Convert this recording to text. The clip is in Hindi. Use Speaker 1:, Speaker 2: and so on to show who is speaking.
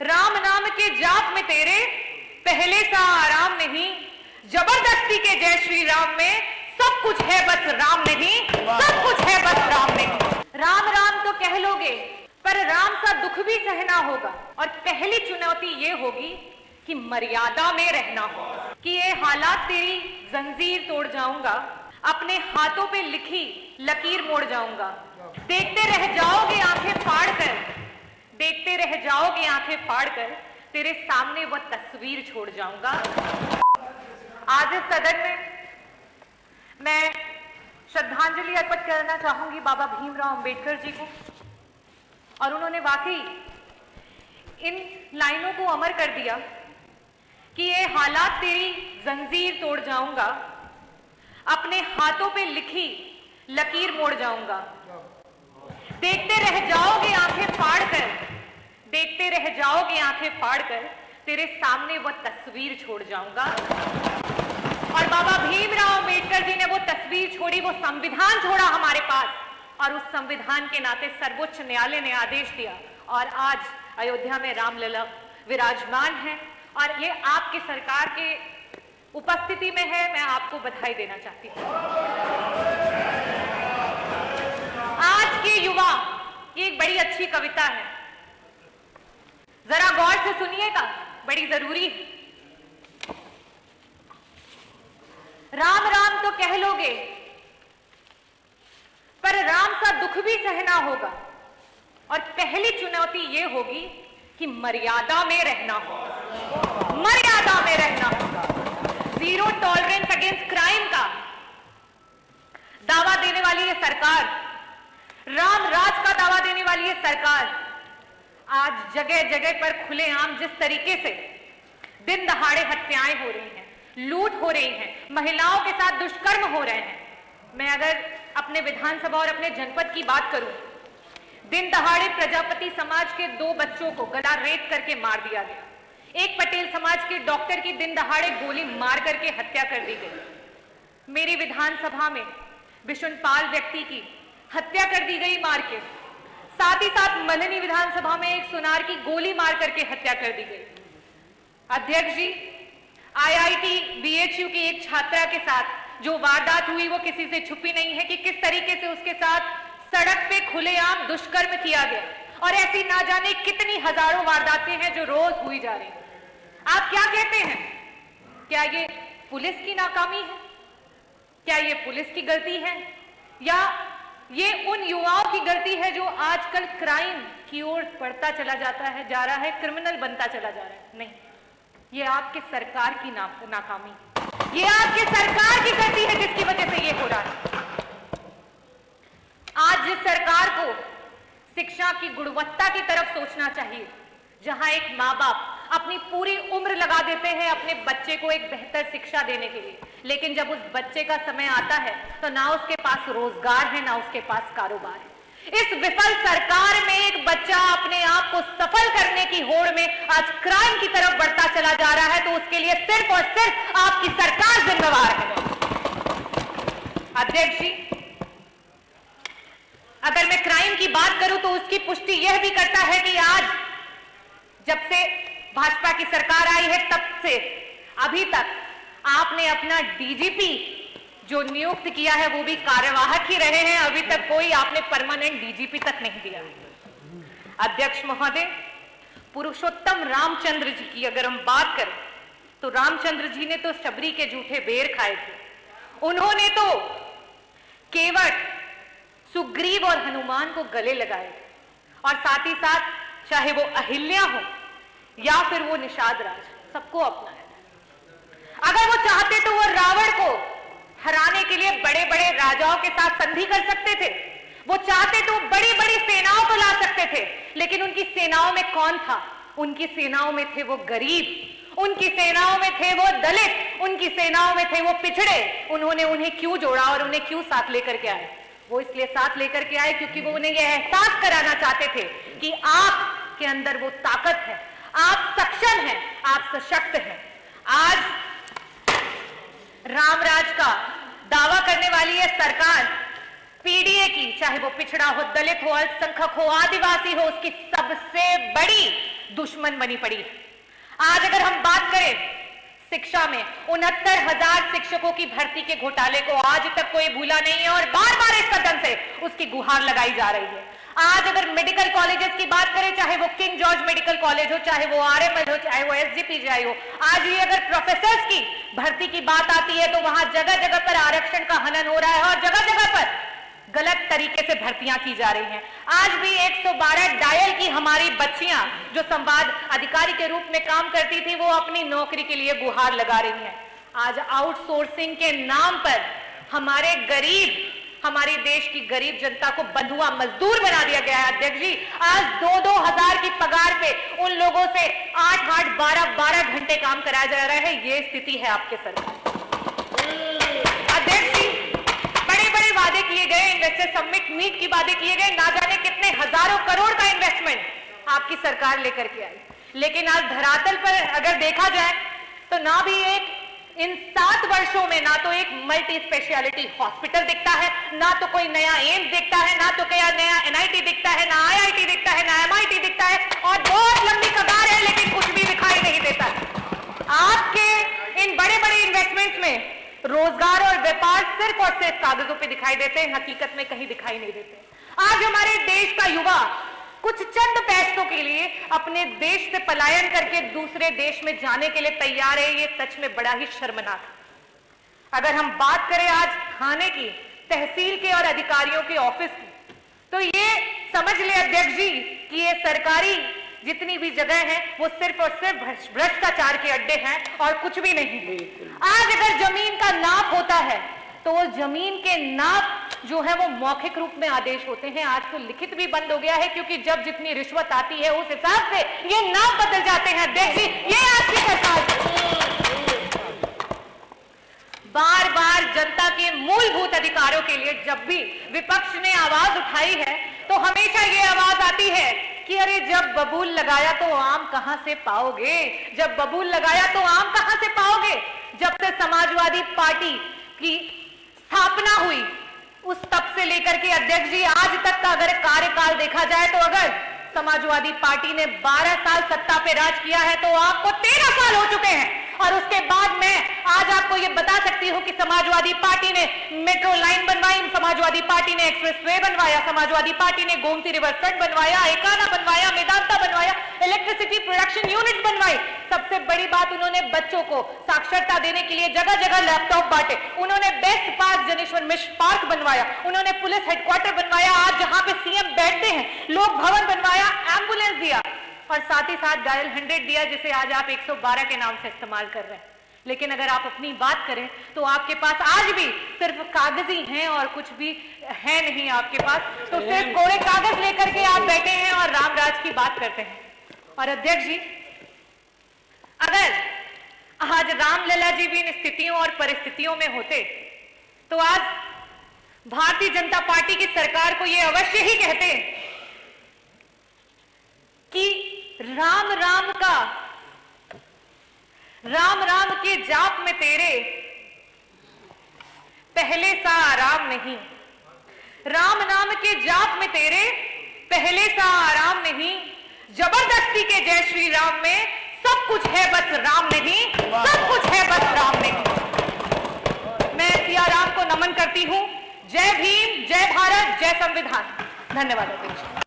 Speaker 1: राम नाम के जाप में तेरे पहले सा आराम नहीं, जबरदस्ती के जय श्री राम में सब कुछ है बस राम नहीं, सब कुछ है बस राम नहीं। राम राम तो कह लोगे पर राम सा दुख भी सहना होगा, और पहली चुनौती ये होगी कि मर्यादा में रहना होगा, कि ये हालात तेरी जंजीर तोड़ जाऊंगा, अपने हाथों पे लिखी लकीर मोड़ जाऊंगा। देखते रह जाओगे आंखें फाड़ कर, देखते रह जाओगे आंखें फाड़ कर, तेरे सामने वो तस्वीर छोड़ जाऊंगा। आज इस सदन में मैं श्रद्धांजलि अर्पित करना चाहूंगी बाबा भीमराव अंबेडकर जी को, और उन्होंने वाकई इन लाइनों को अमर कर दिया कि ये हालात तेरी जंजीर तोड़ जाऊंगा, अपने हाथों पे लिखी लकीर मोड़ जाऊंगा। देखते रह जाओगे आंखें फाड़ कर, देखते रह जाओगे आंखें फाड़ कर, तेरे सामने वो तस्वीर छोड़ जाऊंगा। और बाबा भीमराव अंबेडकर जी ने वो तस्वीर छोड़ी, वो संविधान छोड़ा हमारे पास, और उस संविधान के नाते सर्वोच्च न्यायालय ने आदेश दिया, और आज अयोध्या में रामलला विराजमान है, और ये आपकी सरकार के उपस्थिति में है। मैं आपको बधाई देना चाहती हूँ। आज के युवा, ये एक बड़ी अच्छी कविता है, जरा गौर से सुनिएगा, बड़ी जरूरी है। राम राम तो कह लोगे पर राम सा दुख भी सहना होगा, और पहली चुनौती यह होगी कि मर्यादा में रहना होगा, मर्यादा में रहना होगा। जीरो टॉलरेंस अगेंस्ट क्राइम का दावा देने वाली ये सरकार, राम राज का दावा देने वाली ये सरकार, आज जगह जगह पर खुलेआम जिस तरीके से दिन दहाड़े हत्याएं हो रही हैं, लूट हो रही है, महिलाओं के साथ दुष्कर्म हो रहे हैं। मैं अगर अपने विधानसभा और अपने जनपद की बात करूं, दिन दहाड़े प्रजापति समाज के 2 बच्चों को गला रेत करके मार दिया गया, एक पटेल समाज के डॉक्टर की दिन दहाड़े गोली मार करके हत्या कर दी गई। मेरी विधानसभा में बिशुनपाल व्यक्ति की हत्या कर दी गई मार के, साथ ही साथ मल्हनी विधानसभा में एक सुनार की गोली मार करके हत्या कर दी गई। अध्यक्ष जी, आईआईटी बीएचयू की एक छात्रा के साथ जो वारदात हुई वो किसी से छुपी नहीं है कि किस तरीके से उसके साथ सड़क पे खुलेआम दुष्कर्म किया गया, और ऐसी ना जाने कितनी हजारों वारदातें हैं जो रोज हुई जा रही हैं। आप क्या कहते हैं, क्या ये पुलिस की नाकामी है, क्या ये पुलिस की गलती है, या ये उन युवाओं की गलती है जो आजकल क्राइम की ओर बढ़ता चला जाता है, जा रहा है, क्रिमिनल बनता चला जा रहा है? नहीं, ये आपके सरकार की नाकामी, ये आपके सरकार की गलती है जिसकी वजह से ये हो रहा है। आज जिस सरकार को शिक्षा की गुणवत्ता की तरफ सोचना चाहिए, जहां एक माँ बाप अपनी पूरी उम्र लगा देते हैं अपने बच्चे को एक बेहतर शिक्षा देने के लिए, लेकिन जब उस बच्चे का समय आता है तो ना उसके पास रोजगार है, ना उसके पास कारोबार है। इस विफल सरकार में एक बच्चा अपने आप को सफल करने की होड़ में आज क्राइम की तरफ बढ़ता चला जा रहा है, तो उसके लिए सिर्फ और सिर्फ आपकी सरकार जिम्मेवार है। अध्यक्ष जी, अगर मैं क्राइम की बात करूं तो उसकी पुष्टि यह भी करता है कि आज जब से भाजपा की सरकार आई है तब से अभी तक आपने अपना डीजीपी जो नियुक्त किया है वो भी कार्यवाहक ही रहे हैं, अभी तक कोई आपने परमानेंट डीजीपी तक नहीं दिया। अध्यक्ष महोदय, पुरुषोत्तम रामचंद्र जी की अगर हम बात करें तो रामचंद्र जी ने तो शबरी के जूठे बेर खाए थे। उन्होंने तो केवट, सुग्रीव और हनुमान को गले लगाए, और साथ ही साथ चाहे वो अहिल्या हो या फिर वो निषाद राज, सबको अपनाया। अगर वो चाहते तो वो रावण को हराने के लिए बड़े बड़े राजाओं के साथ संधि कर सकते थे, वो चाहते तो बड़ी बड़ी सेनाओं को ला सकते थे, लेकिन उनकी सेनाओं में कौन था? उनकी सेनाओं में थे वो गरीब, उनकी सेनाओं में थे वो दलित, उनकी सेनाओं में थे वो पिछड़े। उन्होंने उन्हें क्यों जोड़ा और उन्हें क्यों साथ लेकर के आए? वो इसलिए साथ लेकर के आए क्योंकि वो उन्हें यह एहसास कराना चाहते थे कि आपके अंदर वो ताकत है, आप सक्षम हैं, आप सशक्त हैं। आज रामराज का दावा करने वाली है सरकार, चाहे वो पिछड़ा हो, दलित हो, अल्पसंख्यक हो, आदिवासी हो, उसकी सबसे बड़ी दुश्मन बनी पड़ी है। आज अगर हम बात करें शिक्षा में 69,000 शिक्षकों की भर्ती के घोटाले को आज तक कोई भूला नहीं है और बार बार इस सदन से उसकी गुहार लगाई जा रही है। आज अगर मेडिकल कॉलेजेस की बात करें, चाहे वो किंग जॉर्ज मेडिकल कॉलेज हो, चाहे वो आरएमएल हो, चाहे वो एसजीपीजीआई हो, आज भी अगर प्रोफेसर्स की भर्ती की बात आती है तो वहां जगह जगह पर आरक्षण का हनन हो रहा है और जगह जगह पर गलत तरीके से भर्तियां की जा रही हैं। आज भी 112 डायल की हमारी बच्चियां जो संवाद अधिकारी के रूप में काम करती थी, वो अपनी नौकरी के लिए गुहार लगा रही हैं। आज आउटसोर्सिंग के नाम पर हमारी देश की गरीब जनता को बंधुआ मजदूर बना दिया गया है। अध्यक्ष जी, आज 2-2 हजार की पगार पे उन लोगों से 8-8, 12-12 घंटे काम कराया जा रहा है। ये स्थिति है आपके सरकार। अध्यक्ष जी, बड़े वादे किए गए, इन्वेस्टर समिट मीट की वादे किए गए, ना जाने कितने हजारों करोड़ का इन्वेस्टमेंट आपकी सरकार लेकर के आई, लेकिन आज धरातल पर अगर देखा जाए तो ना भी इन 7 वर्षों में ना तो एक मल्टी स्पेशलिटी हॉस्पिटल दिखता है, ना तो कोई नया एम्स दिखता है, ना तो कोई नया एनआईटी दिखता है, ना आईआईटी दिखता है, ना एमआईटी दिखता है, और बहुत लंबी कतार है लेकिन कुछ भी दिखाई नहीं देता। आपके इन बड़े बड़े इन्वेस्टमेंट्स में रोजगार और व्यापार सिर्फ और सिर्फ कागजों पे दिखाई देते हैं, हकीकत में कहीं दिखाई नहीं देते। आज हमारे देश का युवा कुछ चंद पैसों के लिए अपने देश से पलायन करके दूसरे देश में जाने के लिए तैयार है। ये सच में बड़ा ही शर्मनाक है। अगर हम बात करें आज थाने की, तहसील के और अधिकारियों के ऑफिस की, तो ये समझ ले अध्यक्ष जी कि ये सरकारी जितनी भी जगह है वो सिर्फ और सिर्फ भ्रष्टाचार के अड्डे हैं और कुछ भी नहीं। आज अगर जमीन का नाप होता है तो वो जमीन के नाप जो है वो मौखिक रूप में आदेश होते हैं। आज तो लिखित भी बंद हो गया है, क्योंकि जब जितनी रिश्वत आती है उस हिसाब से ये नाप बदल जाते हैं। अध्यक्ष जी, ये आपकी सरकार बार बार जनता के मूलभूत अधिकारों के लिए जब भी विपक्ष ने आवाज उठाई है तो हमेशा ये आवाज आती है कि अरे जब बबूल लगाया तो आम कहां से पाओगे, जब बबूल लगाया तो आम कहां से पाओगे। जब से समाजवादी पार्टी की स्थापना हुई उस तब से लेकर के अध्यक्ष जी आज तक का अगर कार्यकाल देखा जाए तो अगर समाजवादी पार्टी ने 12 साल सत्ता पे राज किया है तो आपको 13 साल हो चुके हैं। और उसके बाद मैं आज आपको ये बता सकती हूं कि समाजवादी पार्टी ने मेट्रो लाइन बनवाई, समाजवादी पार्टी ने एक्सप्रेसवे बनवाया, समाजवादी पार्टी ने गोमती रिवर फ्रंट बनवाया, एकाना बनवाया, मेदांता बनवाया, इलेक्ट्रिसिटी प्रोडक्शन यूनिट बनवाई। सबसे बड़ी बात, उन्होंने बच्चों को साक्षरता देने के लिए जगह जगह लैपटॉप बांटे, उन्होंने best park Janeshwar Mishra park बनवाया, उन्होंने पुलिस हेडक्वार्टर बनवाया, आज जहां पे सीएम बैठते हैं, लोक भवन बनवाया, एम्बुलेंस दिया और साथ ही साथ डायल 100 दिया, जिसे आज आप 112 के नाम से इस्तेमाल कर रहे हैं। लेकिन अगर आप अपनी बात करें तो आपके पास आज भी सिर्फ कागज ही हैं और कुछ भी है नहीं आपके पास। तो सिर्फ कोरे कागज लेकर के आप बैठे हैं और रामराज की बात करते हैं। और अध्यक्ष जी, अगर आज रामलला जी भी इन स्थितियों और परिस्थितियों में होते तो आज भारतीय जनता पार्टी की सरकार को यह अवश्य ही कहते कि राम राम के जाप में तेरे पहले सा आराम नहीं, राम नाम के जाप में तेरे पहले सा आराम नहीं, जबरदस्ती के जय श्री राम में सब कुछ है बस राम नहीं, सब कुछ है बस राम नहीं। मैं सिया राम को नमन करती हूं। जय भीम, जय भारत, जय संविधान। धन्यवाद अध्यक्ष।